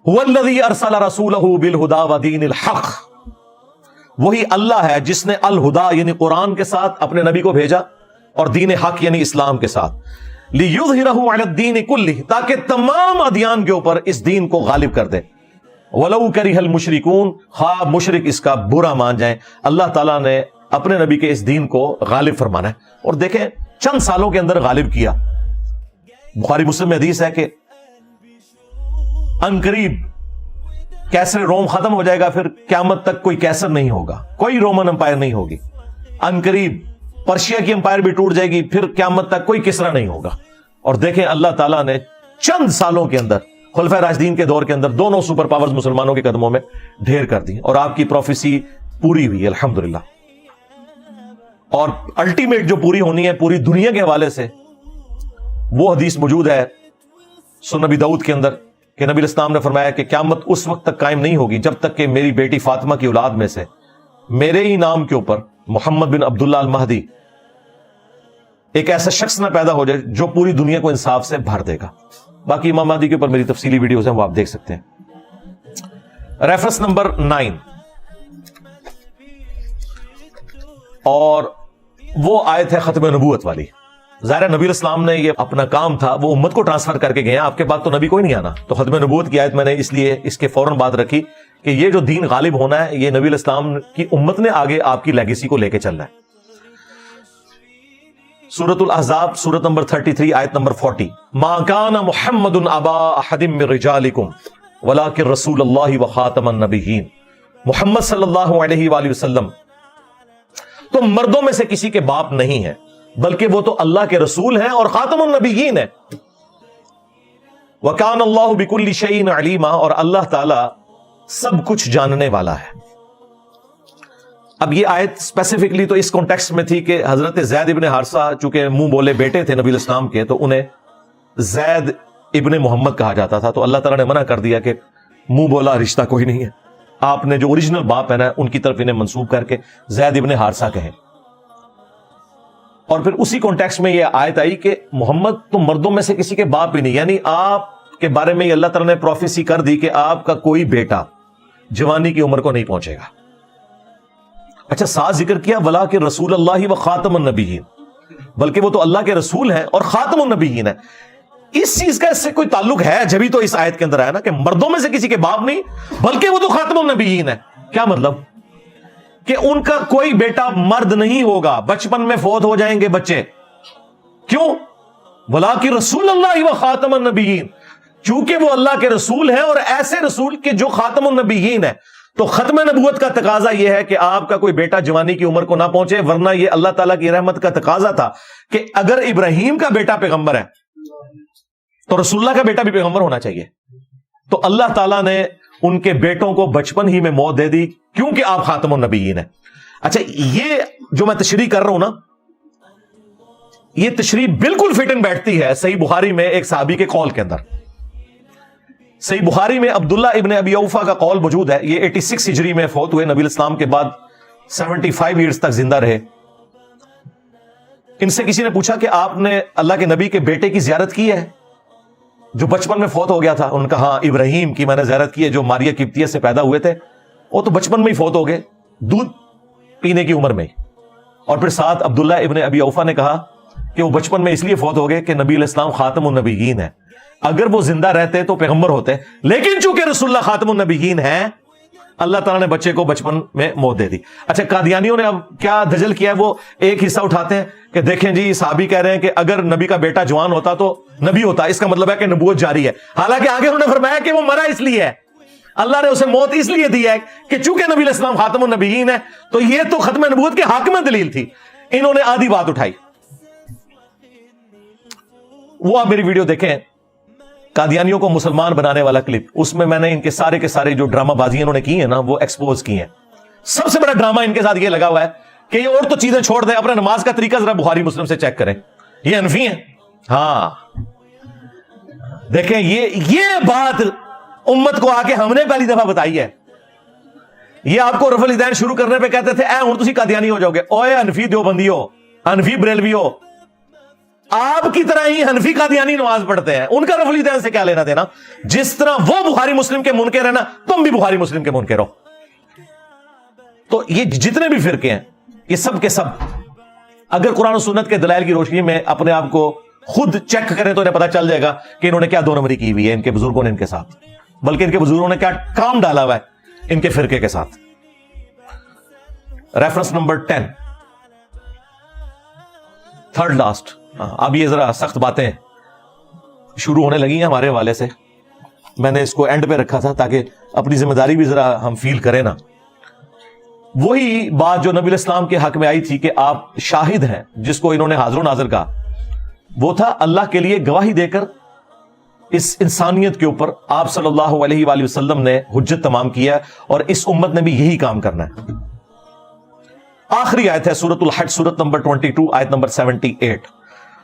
हुवल्लज़ी अरसला रसूलहु बिलहुदा व दीनिल हक़, वही अल्लाह है जिसने अल हुदा यानी कुरान के साथ अपने नबी को भेजा और दीन हक यानी इस्लाम के साथ, लियुज़हिरहु अला दीन कुल्लिही, ताकि तमाम अदियान के ऊपर इस दीन को गालिब कर दे। वलौ करिहल मुशरिकून, खा मुशरिक इसका बुरा मान जाए, अल्लाह ताला ने अपने नबी के इस दीन को गालिब फरमाना है। और देखें चंद सालों के अंदर गालिब किया। बुखारी मुस्लिम में हदीस है कि अनकरीब कैसर रोम खत्म हो जाएगा, फिर क्यामत तक कोई कैसर नहीं होगा, कोई रोमन एम्पायर नहीं होगी। अनकरीब पर्शिया की एम्पायर भी टूट जाएगी, फिर क्यामत तक कोई किसरा नहीं होगा। और देखें अल्लाह ताला ने चंद सालों के अंदर खुलफा राशिदीन के दौर के अंदर दोनों सुपर पावर्स मुसलमानों के कदमों में ढेर कर दी और आपकी प्रोफेसी पूरी हुई अल्हम्दुलिल्लाह। और अल्टीमेट जो पूरी होनी है पूरी दुनिया के हवाले से, वो हदीस मौजूद है सुनन नबी दाऊद के अंदर कि नबी इस्लाम ने फरमाया कि क़यामत उस वक्त तक कायम नहीं होगी जब तक कि मेरी बेटी फातिमा की औलाद में से मेरे ही नाम के ऊपर मोहम्मद बिन अब्दुल्लाह अल महदी एक ऐसा शख्स ना पैदा हो जाए जो पूरी दुनिया को इंसाफ से भर देगा। बाकी इमाम महदी के ऊपर मेरी तफसीली वीडियोस हैं, वो आप देख सकते हैं। रेफरेंस नंबर 9, और वो आयत है खत्म नबूवत वाली। ज़ाहिर नबी इस्लाम ने ये अपना काम था वो उम्मत को ट्रांसफर करके गए, आपके बाद तो नबी कोई नहीं आना। तो खत्म नबूवत की आयत मैंने इसलिए इसके फौरन बात रखी कि ये जो दीन गालिब होना है ये नबी इस्लाम की उम्मत ने आगे आपकी लेगेसी को लेके चलना है। सूरतुल अहज़ाब सूरत नंबर 33 आयत नंबर 40, मा काना मुहम्मदुन अबा अहदिम मिन रिजालिकुम वलाकिन रसूलुल्लाहि व खातमन नबिय्यीन, मुहम्मद सल्लल्लाहु अलैहि वसल्लम तो मर्दों में से किसी के बाप नहीं है बल्कि वो तो अल्लाह के रसूल हैं और खातमुन नबिय्यीन है। व कान अल्लाहु बिकुल्लि शैइन अलीमा, और अल्लाह ताला सब कुछ जानने वाला है। अब ये आयत स्पेसिफिकली तो इस कॉन्टेक्स्ट में थी कि हजरत ज़ैद इब्ने हारिसा चूंकि मुंह बोले बेटे थे नबी इस्लाम के, तो उन्हें ज़ैद इब्ने मोहम्मद कहा जाता था। तो अल्लाह ताला ने मना कर दिया कि मुंह बोला रिश्ता कोई नहीं है, आपने जो ओरिजिनल बाप है ना उनकी तरफ इन्हें मंसूब करके ज़ैद इब्ने हारिसा कहें। और फिर उसी कॉन्टेक्स्ट में यह आयत आई कि मोहम्मद तो मर्दों में से किसी के बाप ही नहीं, यानी आपके बारे में अल्लाह ताला ने प्रोफेसी कर दी कि आपका कोई बेटा जवानी की उम्र को नहीं पहुंचेगा। अच्छा, साथ जिक्र किया वला के रसूल अल्लाह व खातमुन नबिय्यीन, बल्कि वो तो अल्लाह के रसूल हैं और खातमुन नबिय्यीन है। इस चीज का इससे कोई ताल्लुक है? जब भी तो इस आयत के अंदर आया ना कि मर्दों में से किसी के बाप नहीं बल्कि वो तो खातमुन नबिय्यीन है। क्या मतलब? कि उनका कोई बेटा मर्द नहीं होगा, बचपन में फौत हो जाएंगे बच्चे। क्यों? वला की रसूल अल्लाह व खातमुन नबिय्यीन, चूंकि वो अल्लाह के रसूल हैं और ऐसे रसूल के जो खातमुन नबिय्यीन है। तो खत्म नबूवत का तकाजा यह है कि आपका कोई बेटा जवानी की उम्र को ना पहुंचे, वरना यह अल्लाह ताला की रहमत का तकाजा था कि अगर इब्राहिम का बेटा पैगंबर है तो रसूलुल्लाह का बेटा भी पैगंबर होना चाहिए। तो अल्लाह ताला ने उनके बेटों को बचपन ही में मौत दे दी क्योंकि आप खातमुन नबिय्यीन है। अच्छा, ये जो मैं तशरीह कर रहा हूं ना, ये तशरीह बिल्कुल फिट इन बैठती है सही बुखारी में एक सहाबी के कौल के अंदर। सही बुखारी में अब्दुल्ला इब्ने अबी औफा का कौल मौजूद है। ये 86 हिजरी में फौत हुए, नबी इस्लाम के बाद 75 ईयर्स तक जिंदा रहे। इनसे किसी ने पूछा कि आपने अल्लाह के नबी के बेटे की जियारत की है जो बचपन में फौत हो गया था? उनका हाँ, इब्राहिम की मैंने जियारत की है जो मारिया किब्तिया से पैदा हुए थे, वो तो बचपन में ही फौत हो गए, दूध पीने की उम्र में। और फिर साथ अब्दुल्ला इब्ने अबी औफा ने कहा कि वो बचपन में इसलिए फौत हो गए कि नबी इस्लाम खातमुन नबिय्यीन है, अगर वो जिंदा रहते तो पैगंबर होते, लेकिन चूंकि रसूलुल्लाह खातमुन नबिय्यीन है अल्लाह ताला ने बच्चे को बचपन में मौत दे दी। अच्छा, कादियानियों ने अब क्या दजल किया है, वो एक हिस्सा उठाते हैं कि देखें जी सहाबी कह रहे हैं कि अगर नबी का बेटा जवान होता तो नबी होता, इसका मतलब है कि नबूवत जारी है। हालांकि आगे उन्होंने फरमाया कि वो मरा इसलिए है, अल्लाह ने उसे मौत इसलिए दी है कि चूंकि नबी इस्लाम खातमुन नबिय्यीन है। तो ये तो खत्म नबूवत के हक में दलील थी, इन्होंने आधी बात उठाई। वो आप मेरी वीडियो देखें, कादियानियों को मुसलमान बनाने वाला क्लिप, उसमें मैंने इनके सारे के सारे जो ड्रामाबाजी इन्होंने की है ना वो एक्सपोज की है। सबसे बड़ा ड्रामा इनके साथ ये लगा हुआ है कि ये और तो चीजें छोड़ दें, अपना नमाज का तरीका जरा बुखारी मुस्लिम से चेक करें। ये हनफी है, हाँ देखें, ये बात उम्मत को आके हमने पहली दफा बताई है। ये आपको रफल इदैन शुरू करने पे कहते थे ए हुण तुसी कादियानी हो जाओगे। ओए हनफी देवबंदी हो, हनफी बरेलवी हो, آپ کی طرح ہی حنفی قادیانی نماز پڑھتے ہیں, ان کا رفع الیدین سے کیا لینا دینا؟ جس طرح وہ بخاری مسلم کے منکر ہیں نا, تم بھی بخاری مسلم کے منکر ہو. تو یہ جتنے بھی فرقے ہیں یہ سب کے سب اگر قرآن و سنت کے دلائل کی روشنی میں اپنے آپ کو خود چیک کریں تو انہیں پتا چل جائے گا کہ انہوں نے کیا دو نمبری کی ہوئی ہے ان کے بزرگوں نے ان کے ساتھ, بلکہ ان کے بزرگوں نے کیا کام ڈالا ہوا ہے ان کے فرقے کے ساتھ. Reference number 10, third last. اب یہ ذرا سخت باتیں شروع ہونے لگی ہیں ہمارے حوالے سے, میں نے اس کو اینڈ پہ رکھا تھا تاکہ اپنی ذمہ داری بھی ذرا ہم فیل کریں نا. وہی بات جو نبی الاسلام کے حق میں آئی تھی کہ آپ شاہد ہیں, جس کو انہوں نے حاضر و ناظر کہا, وہ تھا اللہ کے لیے گواہی دے کر اس انسانیت کے اوپر آپ صلی اللہ علیہ وآلہ وسلم نے حجت تمام کیا, اور اس امت نے بھی یہی کام کرنا ہے. آخری آیت ہے سورۃ الحج, سورۃ نمبر 22, آیت نمبر 78,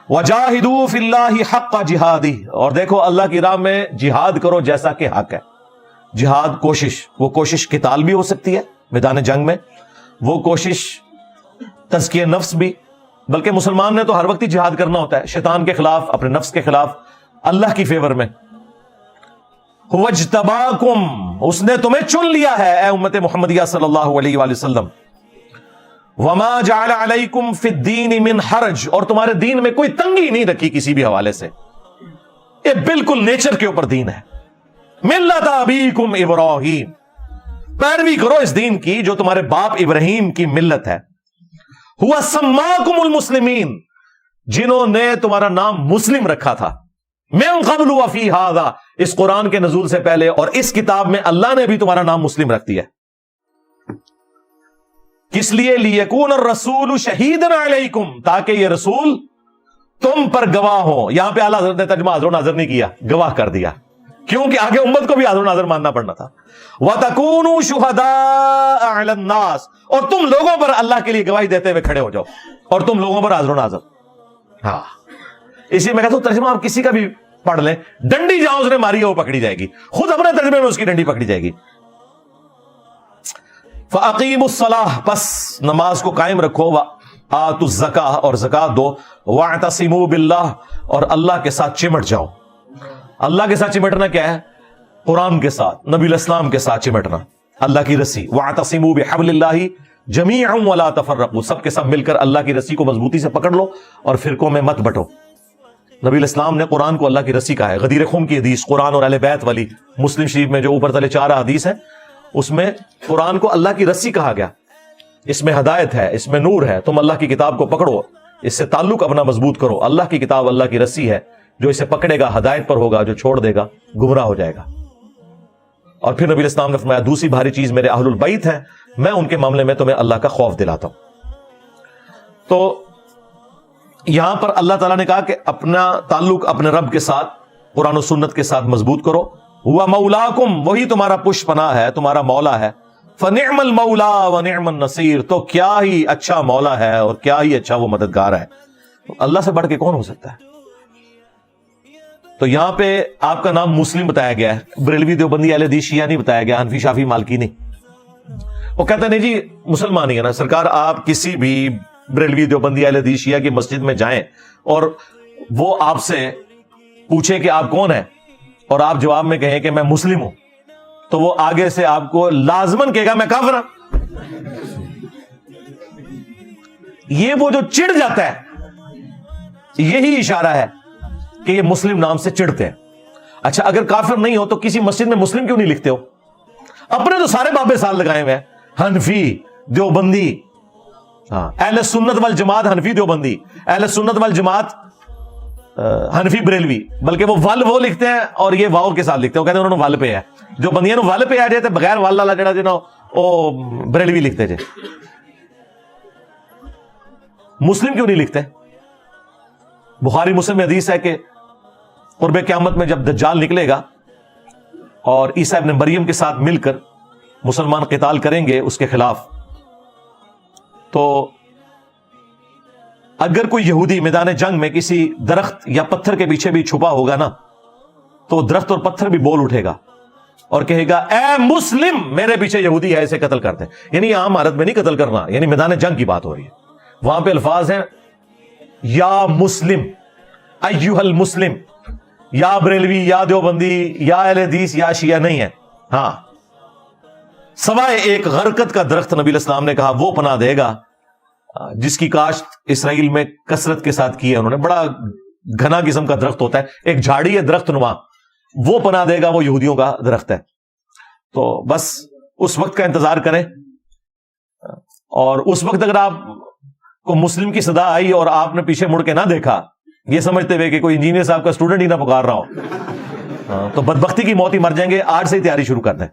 وَجَاهِدُوا فِي اللَّهِ حَقَّ جِهَادِهِ, اور دیکھو اللہ کی راہ میں جہاد کرو جیسا کہ حق ہے. جہاد کوشش, وہ کوشش قتال بھی ہو سکتی ہے میدان جنگ میں, وہ کوشش تزکیہ نفس بھی, بلکہ مسلمان نے تو ہر وقت ہی جہاد کرنا ہوتا ہے, شیطان کے خلاف, اپنے نفس کے خلاف, اللہ کی فیور میں. هُوَ اجْتَبَاكُمْ, اس نے تمہیں چن لیا ہے اے امت محمدیہ صلی اللہ علیہ وآلہ وسلم. وَمَا جَعَلَ عَلَيْكُمْ فِي الدِّينِ مِنْ حَرَج, اور تمہارے دین میں کوئی تنگی نہیں رکھی کسی بھی حوالے سے, یہ بالکل نیچر کے اوپر دین ہے. مِلَّةَ أَبِيكُمْ إِبْرَاهِيمَ, پیروی کرو اس دین کی جو تمہارے باپ ابراہیم کی ملت ہے. هُوَ سَمَّاكُمُ الْمُسْلِمِينَ, جنہوں نے تمہارا نام مسلم رکھا تھا. مِن قَبْلُ وَفِي هَذَا, اس قرآن کے نزول سے پہلے اور اس کتاب میں اللہ نے بھی تمہارا نام مسلم رکھ دیا. کس لیے؟ لِيَكُونَ الرَّسُولُ شَهِيدًا عَلَيْكُمْ, تاکہ یہ رسول تم پر گواہ ہو. یہاں پہ اعلیٰ حضرت نے ترجمہ حاضر و ناظر نہیں کیا, گواہ کر دیا, کیونکہ آگے امت کو بھی حاضر و ناظر ماننا پڑنا تھا. وَتَكُونُوا شُهَدَاءَ عَلَى النَّاسِ, اور تم لوگوں پر اللہ کے لیے گواہی دیتے ہوئے کھڑے ہو جاؤ, اور تم لوگوں پر حاضر و ناظر. ہاں, اسی میں کہتا ہوں ترجمہ آپ کسی کا بھی پڑھ لیں, ڈنڈی جہاں اس نے ماری ہے وہ پکڑی جائے گی, خود اپنے ترجمے میں اس کی ڈنڈی پکڑی جائے گی. فَأَقِيمُوا الصَّلَاةَ, بس نماز کو قائم رکھو. وَآتُوا الزَّكَاةَ, اور زکات دو. وَاعْتَصِمُوا بِاللَّهِ, اور اللہ کے ساتھ چمٹ جاؤ. اللہ کے ساتھ چمٹنا کیا ہے؟ قرآن کے ساتھ, نبی الاسلام کے ساتھ چمٹنا, اللہ کی رسی. وَاعْتَصِمُوا بِحَبْلِ اللَّهِ جَمِيعًا وَلَا تَفَرَّقُوا, سب کے سب مل کر اللہ کی رسی کو مضبوطی سے پکڑ لو اور فرقوں میں مت بٹو. نبی الاسلام نے قرآن کو اللہ کی رسی کہا ہے. غدیر خم کی حدیث, قرآن اور اہل بیت والی, مسلم شریف میں جو اوپر تلے 4 حدیث ہیں, اس میں قرآن کو اللہ کی رسی کہا گیا. اس میں ہدایت ہے, اس میں نور ہے. تم اللہ کی کتاب کو پکڑو, اس سے تعلق اپنا مضبوط کرو. اللہ کی کتاب اللہ کی رسی ہے, جو اسے پکڑے گا ہدایت پر ہوگا, جو چھوڑ دے گا گمراہ ہو جائے گا. اور پھر نبی الاسلام نے فرمایا دوسری بھاری چیز میرے اہل البیت ہیں, میں ان کے معاملے میں تمہیں اللہ کا خوف دلاتا ہوں. تو یہاں پر اللہ تعالیٰ نے کہا کہ اپنا تعلق اپنے رب کے ساتھ, قرآن و سنت کے ساتھ مضبوط کرو. ہوا مولاکم, وہی تمہارا پش پناہ ہے, تمہارا مولا ہے. فنعم المولا ونعم النصیر, تو کیا ہی اچھا مولا ہے اور کیا ہی اچھا وہ مددگار ہے. اللہ سے بڑھ کے کون ہو سکتا ہے؟ تو یہاں پہ آپ کا نام مسلم بتایا گیا ہے, بریلوی دیوبندی اہل حدیث شیعہ نہیں بتایا گیا, حنفی شافعی مالکی نہیں. وہ کہتے نہیں جی مسلمان ہی ہے نا سرکار. آپ کسی بھی بریلوی دیوبندی اہل حدیث شیعہ کی مسجد میں جائیں اور وہ آپ سے پوچھے کہ آپ کون ہیں, اور آپ جواب میں کہیں کہ میں مسلم ہوں, تو وہ آگے سے آپ کو لازمن کہے گا میں کافر ہوں. یہ وہ جو چڑ جاتا ہے, یہی اشارہ ہے کہ یہ مسلم نام سے چڑھتے ہیں. اچھا اگر کافر نہیں ہو تو کسی مسجد میں مسلم کیوں نہیں لکھتے ہو؟ اپنے تو سارے بابے سال لگائے ہوئے ہیں, حنفی, دیوبندی, اہل سنت والجماعت حنفی دیوبندی, اہل سنت والجماعت حنفی بریلوی, بلکہ وہ ول وہ لکھتے ہیں اور یہ واؤ کے ساتھ لکھتے ہیں. وہ کہتے ہیں انہوں نے ول پہ ہے, جو بندیاں نو ول پہ آ جاتے بغیر ول والا جڑا جنا وہ بریلوی لکھتے جے. مسلم کیوں نہیں لکھتے؟ بخاری مسلم میں حدیث ہے کہ قرب قیامت میں جب دجال نکلے گا اور عیسیٰ ابن مریم کے ساتھ مل کر مسلمان قتال کریں گے اس کے خلاف, تو اگر کوئی یہودی میدان جنگ میں کسی درخت یا پتھر کے پیچھے بھی چھپا ہوگا نا, تو درخت اور پتھر بھی بول اٹھے گا اور کہے گا اے مسلم, میرے پیچھے یہودی ہے, اسے قتل کرتے. یعنی عام عادت میں نہیں قتل کرنا, یعنی میدان جنگ کی بات ہو رہی ہے. وہاں پہ الفاظ ہیں یا مسلم, अय्युहल मुस्लिम, या बरेलवी या देवबंदी या अहले हदीस या शिया नहीं है। हां, सवाए एक गरकत का दरख्त नबी इस्लाम ने कहा वो पना देगा जिसकी काश्त इसराइल में कसरत के साथ की है उन्होंने। बड़ा घना किस्म का दरख्त होता है, एक झाड़ी है दरख्त नुमा, वो पना देगा, वो यहूदियों का दरख्त है। तो बस उस वक्त का इंतजार करें, और उस वक्त अगर आपको मुस्लिम की सदा आई और आपने पीछे मुड़ के ना देखा, ये समझते हुए कि कोई इंजीनियर साहब का स्टूडेंट ही ना पुकार रहा हो, तो बदबख्ती की मौत ही मर जाएंगे। आज से ही तैयारी शुरू कर दें।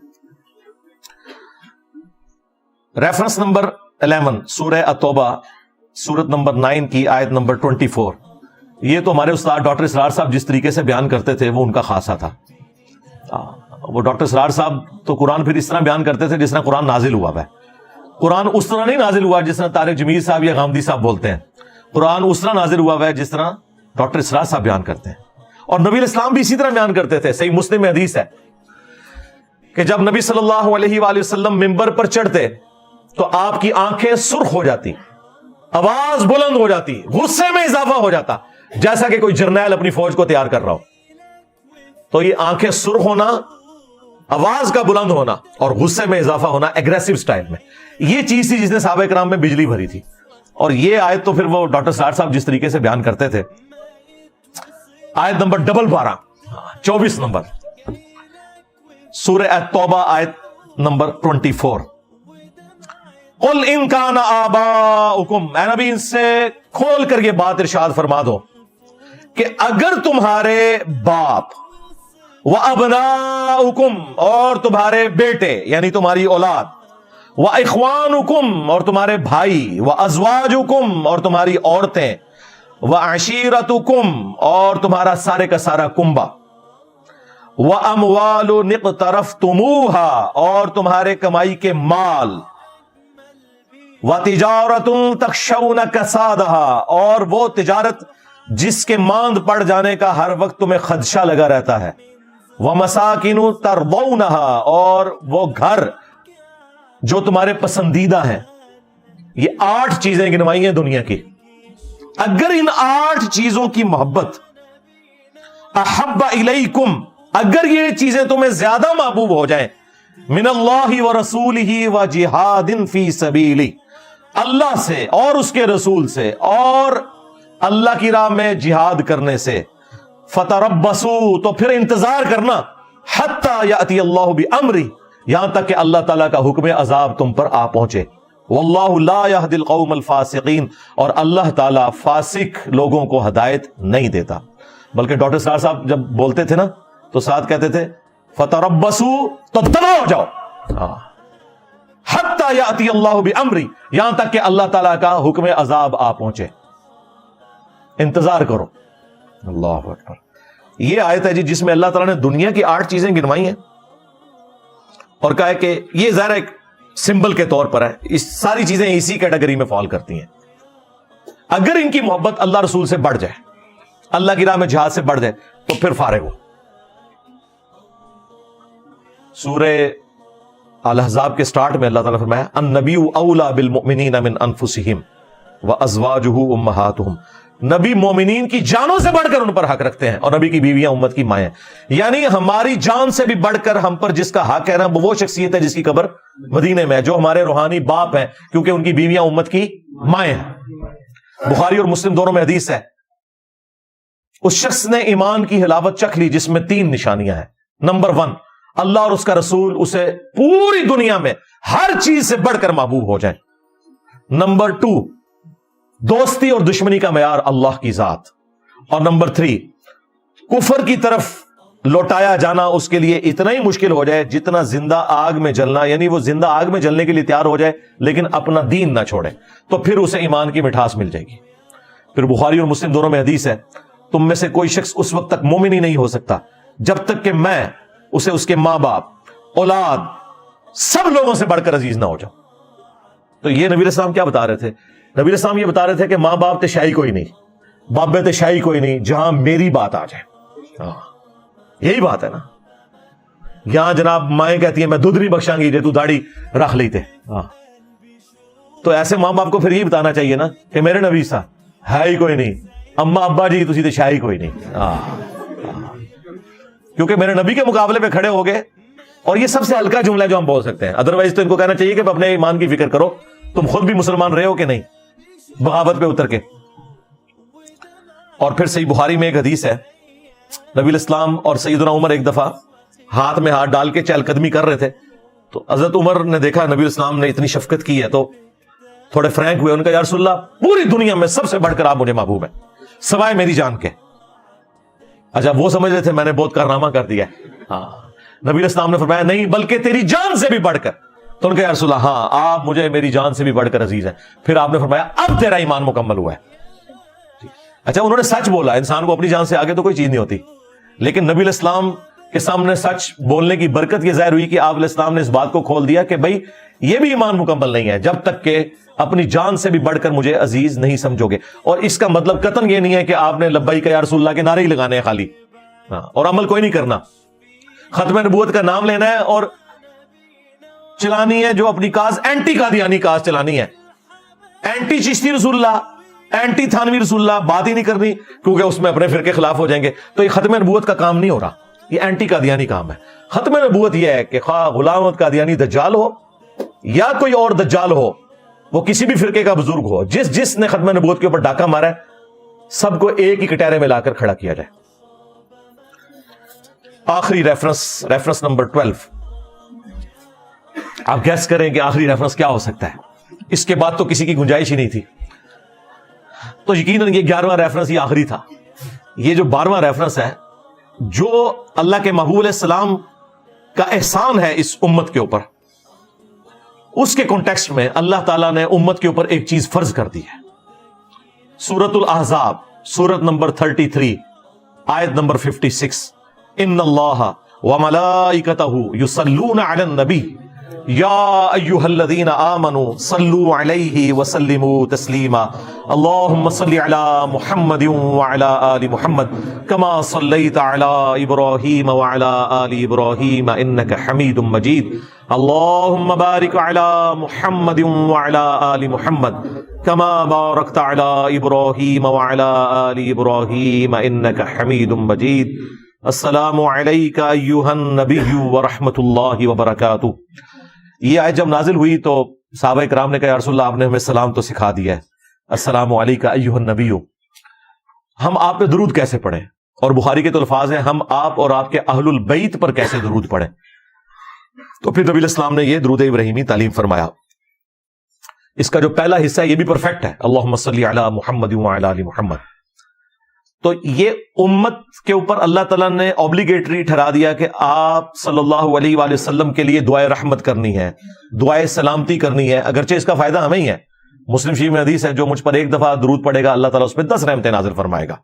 रेफरेंस नंबर 11 सूरह अत-तौबा, सूरत नंबर 9 की आयत नंबर 24। ये तो हमारे उस्ताद डॉक्टर इसरार साहब जिस तरीके से बयान करते थे वो उनका खासा था। वो डॉक्टर इसरार साहब तो कुरान फिर इस तरह बयान करते थे जिस तरह कुरान नाजिल हुआ है। कुरान उस तरह नहीं नाजिल हुआ जिस तरह तारिक जमीर साहब या गामदी साहब बोलते हैं। कुरान उस तरह नाजिल हुआ है जिस तरह डॉक्टर इसरार साहब बयान करते हैं। और नबी इस्लाम भी इसी तरह बयान करते थे। सही मुस्लिम में हदीस है कि जब नबी सल्लल्लाहु अलैहि वसल्लम मिंबर पर चढ़ते तो आपकी आंखें सुर्ख हो जाती, आवाज बुलंद हो जाती, गुस्से में इजाफा हो जाता, जैसा कि कोई जर्नैल अपनी फौज को तैयार कर रहा हो। तो ये आंखें सुर्ख होना, आवाज का बुलंद होना और गुस्से में इजाफा होना एग्रेसिव स्टाइल में, ये चीज थी जिसने सहाबा किराम में बिजली भरी थी। और ये आयत तो फिर वो डॉक्टर सार साहब जिस तरीके से बयान करते थे, आयत नंबर 12 24 नंबर सूरह अत-तौबा आयत नंबर 24। कुल इन काना आबाउकुम, ऐ नबी इनसे खोल कर ये बात इरशाद फरमा दो कि अगर तुम्हारे बाप व अबनाउकुम, और तुम्हारे बेटे यानी तुम्हारी औलाद, व इख्वानुकुम, और तुम्हारे भाई, व अज़वाजुकुम, और तुम्हारी औरतें, व अशीरतुकुम, और तुम्हारा सारे का सारा कुंबा, व अमवालु निक़तरफ़्तुमूहा, और तुम्हारे कमाई के माल, व तिजारतुन तख़शौना कसादहा, और वो तिजारत जिसके मांद पड़ जाने का हर वक्त तुम्हें खदशा लगा रहता है, व मसाकिनु तरदौनहा, और वो घर जो तुम्हारे पसंदीदा हैं। ये 8 चीजें गिनवाई हैं दुनिया की। अगर इन 8 चीजों की मोहब्बत, अहब्बा इलैकुम, अगर ये चीजें तुम्हें ज्यादा महबूब हो जाएं, मिनल्लाहि व रसूलिही व जिहादिन फी सबीली, अल्लाह से और उसके रसूल से और अल्लाह की राह में जिहाद करने से, फतरब्बसू, तो फिर इंतजार करना, हत्ता याती अल्लाहु बि अमरी, यहां तक कि अल्लाह ताला का हुक्म अजाब तुम पर आ पहुंचे। वल्लाहु ला यहदिल कौमल फासिकीन, और अल्लाह ताला फासिक लोगों को हिदायत नहीं देता। बल्कि डॉक्टर सरार साहब जब बोलते थे ना तो साथ कहते थे फतरब्बसू, तो तबाह हो जाओ, हत्ता याती अल्लाहु बि अमरी, यहां तक कि अल्लाह ताला का हुक्म अजाब आ पहुंचे, इंतजार करो। अल्लाह अकबर। यह आयत है जी जिसमें अल्लाह ताला ने दुनिया की 8 चीजें गिनवाई हैं और कहा है कि ये ज़ाहिर एक सिंबल के तौर पर है, इस सारी चीजें इसी कैटेगरी में फॉल करती हैं। अगर इनकी मोहब्बत अल्लाह रसूल से बढ़ जाए, अल्लाह की राह में जिहाद से बढ़ जाए, तो फिर फारिग हो। सूरह अल-अहज़ाब के स्टार्ट में अल्लाह ताला फरमाया, अन्नबिय्यु औला बिल मुमिनीना मिन अनफुसिहिम व अज़वाजुहु उम्महातुहुम, नबी मोमिनीन की जानों से बढ़कर उन पर हक रखते हैं और नबी की बीवियां उम्मत की माएं। यानी हमारी जान से भी बढ़कर हम पर जिसका हक है ना, वो शख्सियत है जिसकी कब्र मदीने में है, जो हमारे रूहानी बाप हैं, क्योंकि उनकी बीवियां उम्मत की माएं हैं। बुखारी और मुस्लिम दोनों में हदीस है, उस शख्स ने ईमान की हिलावत चख ली जिसमें 3 निशानियां हैं। नंबर 1, अल्लाह और उसका रसूल उसे पूरी दुनिया में हर चीज से बढ़कर महबूब हो जाए। नंबर 2, दोस्ती और दुश्मनी का मयार अल्लाह की जात। और नंबर 3, कुफर की तरफ लौटाया जाना उसके लिए इतना ही मुश्किल हो जाए जितना जिंदा आग में जलना, यानी वो जिंदा आग में जलने के लिए तैयार हो जाए लेकिन अपना दीन ना छोड़े, तो फिर उसे ईमान की मिठास मिल जाएगी। फिर बुखारी और मुस्लिम दोनों में हदीस है, तुम में से कोई शख्स उस वक्त तक मोमिन ही नहीं हो सकता जब तक कि मैं उसे उसके मां बाप, औलाद, सब लोगों से बढ़कर अजीज ना हो जाऊं। तो ये नबी अलैहिस्सलाम क्या बता रहे थे? नबी अलैहिस्सलाम ये बता रहे थे कि मां बाप तशाई कोई नहीं, बाबे तशाई कोई नहीं, जहां मेरी बात आ जाए। यही बात है ना। यहां जनाब माएं कहती है मैं दूध नहीं बख्शांगी जे तू दाढ़ी रख ली थे। तो ऐसे मां बाप को फिर यही बताना चाहिए ना कि मेरे नबी सा है ही कोई नहीं, اما ابا جی تسی تے شاہی کوئی نہیں، کیونکہ میرے نبی کے مقابلے پہ کھڑے ہو گئے. اور یہ سب سے ہلکا جملہ ہے جو ہم بول سکتے ہیں. ادروائز تو ان کو کہنا چاہیے کہ اپنے ایمان کی فکر کرو، تم خود بھی مسلمان رہے ہو کہ نہیں بغاوت پہ اتر کے. اور پھر صحیح بخاری میں ایک حدیث ہے، نبی الاسلام اور سیدنا عمر ایک دفعہ ہاتھ میں ہاتھ ڈال کے چہل قدمی کر رہے تھے، تو حضرت عمر نے دیکھا نبی الاسلام نے اتنی شفقت کی ہے تو تھوڑے فرینک ہوئے. ان کا یا رسول اللہ پوری دنیا میں سب سے بڑھ کر آپ مجھے محبوب ہیں سوائے میری جان کے. اچھا وہ سمجھ رہے تھے میں نے بہت کارنامہ کر دیا ہے. ہاں نبی الاسلام نے فرمایا نہیں بلکہ تیری جان سے بھی بڑھ کر. تو ان کا یا رسول اللہ ہاں آپ مجھے میری جان سے بھی بڑھ کر عزیز ہیں. پھر آپ نے فرمایا اب تیرا ایمان مکمل ہوا ہے. اچھا انہوں نے سچ بولا، انسان کو اپنی جان سے آگے تو کوئی چیز نہیں ہوتی، لیکن نبی الاسلام کے سامنے سچ بولنے کی برکت یہ ظاہر ہوئی کہ آپ علیہ السلام نے اس بات کو کھول دیا کہ بھائی یہ بھی ایمان مکمل نہیں ہے جب تک کہ اپنی جان سے بھی بڑھ کر مجھے عزیز نہیں سمجھو گے. اور اس کا مطلب قطعاً یہ نہیں ہے کہ آپ نے لبیک یا رسول اللہ کے نعرے ہی لگانے ہیں خالی اور عمل کوئی نہیں کرنا. ختم نبوت کا نام لینا ہے اور چلانی ہے جو اپنی کاز اینٹی قادیانی کاز چلانی ہے، اینٹی چشتی رسول اللہ، اینٹی تھانوی رسول اللہ، بات ہی نہیں کرنی کیونکہ اس میں اپنے فرقے خلاف ہو جائیں گے. تو یہ ختم نبوت کا کام نہیں ہو رہا، یہ اینٹی قادیانی کام ہے. ختم نبوت یہ ہے کہ خواہ غلام احمد قادیانی دجال ہو یا کوئی اور دجال ہو، وہ کسی بھی فرقے کا بزرگ ہو، جس نے ختم نبوت کے اوپر ڈاکہ مارا ہے سب کو ایک ہی کٹہرے میں لا کر کھڑا کیا جائے. آخری ریفرنس نمبر 12. آپ گیس کریں کہ آخری ریفرنس کیا ہو سکتا ہے؟ اس کے بعد تو کسی کی گنجائش ہی نہیں تھی. تو یقیناً یہ 11واں ریفرنس یہ آخری تھا. یہ جو 12واں ریفرنس ہے جو اللہ کے محبوب علیہ السلام کا احسان ہے اس امت کے اوپر، اس کے کانٹیکسٹ میں اللہ تعالیٰ نے امت کے اوپر ایک چیز فرض کر دی ہے. سورۃ الاحزاب سورت نمبر 33 آیت نمبر 56. ان اللہ وملائکتہ یصلون علی النبی یا ایھا الذین آمنوا صلوا علیہ وسلموا تسلیما. اللہم صل علی محمد وعلی آل محمد کما صلیت علی ابراہیم وعلی آل ابراہیم انک حمید مجید. اللہم بارک علی محمد وعلی آل محمد کما بارکت علی ابراہیم وعلی آل ابراہیم انک حمید مجید. السلام علیکہ ایھا النبی ورحمۃ اللہ وبرکاتہ. یہ آیت جب نازل ہوئی تو صحابہ کرام نے کہا یا رسول اللہ آپ نے ہمیں سلام تو سکھا دیا ہے، السلام علیکہ ایھا النبی، ہم آپ پہ درود کیسے پڑھیں؟ اور بخاری کے تو الفاظ ہیں ہم آپ اور آپ کے اہل البیت پر کیسے درود پڑھیں؟ تو پھر نبی الاسلام نے یہ درود ابراہیمی تعلیم فرمایا. اس کا جو پہلا حصہ ہے یہ بھی پرفیکٹ ہے، اللہم صلی علی محمد وعلی آل محمد. تو یہ امت کے اوپر اللہ تعالیٰ نے اوبلیگیٹری ٹھہرا دیا کہ آپ صلی اللہ علیہ وآلہ وسلم کے لیے دعائے رحمت کرنی ہے، دعائے سلامتی کرنی ہے، اگرچہ اس کا فائدہ ہمیں ہی ہے. مسلم شریف میں حدیث ہے جو مجھ پر ایک دفعہ درود پڑے گا اللہ تعالیٰ اس پہ 10 رحمتیں نازل فرمائے گا.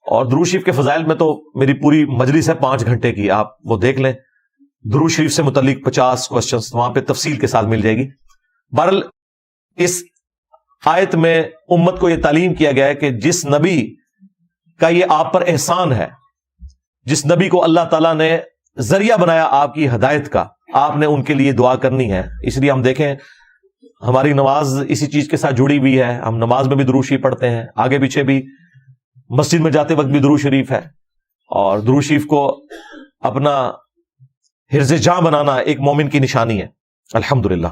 اور درود شریف کے فضائل میں تو میری پوری مجلس ہے 5 گھنٹے کی، آپ وہ دیکھ لیں. درود شریف سے متعلق 50 کوسچنز وہاں پہ تفصیل کے ساتھ مل جائے گی. بہرحال اس آیت میں امت کو یہ تعلیم کیا گیا ہے کہ جس نبی کا یہ آپ پر احسان ہے، جس نبی کو اللہ تعالیٰ نے ذریعہ بنایا آپ کی ہدایت کا، آپ نے ان کے لیے دعا کرنی ہے. اس لیے ہم دیکھیں ہماری نماز اسی چیز کے ساتھ جڑی ہوئی ہے. ہم نماز میں بھی درود شریف پڑھتے ہیں، آگے پیچھے بھی، مسجد میں جاتے وقت بھی درود شریف ہے. اور درود شریف کو اپنا حرز جاں بنانا ایک مومن کی نشانی ہے. الحمدللہ.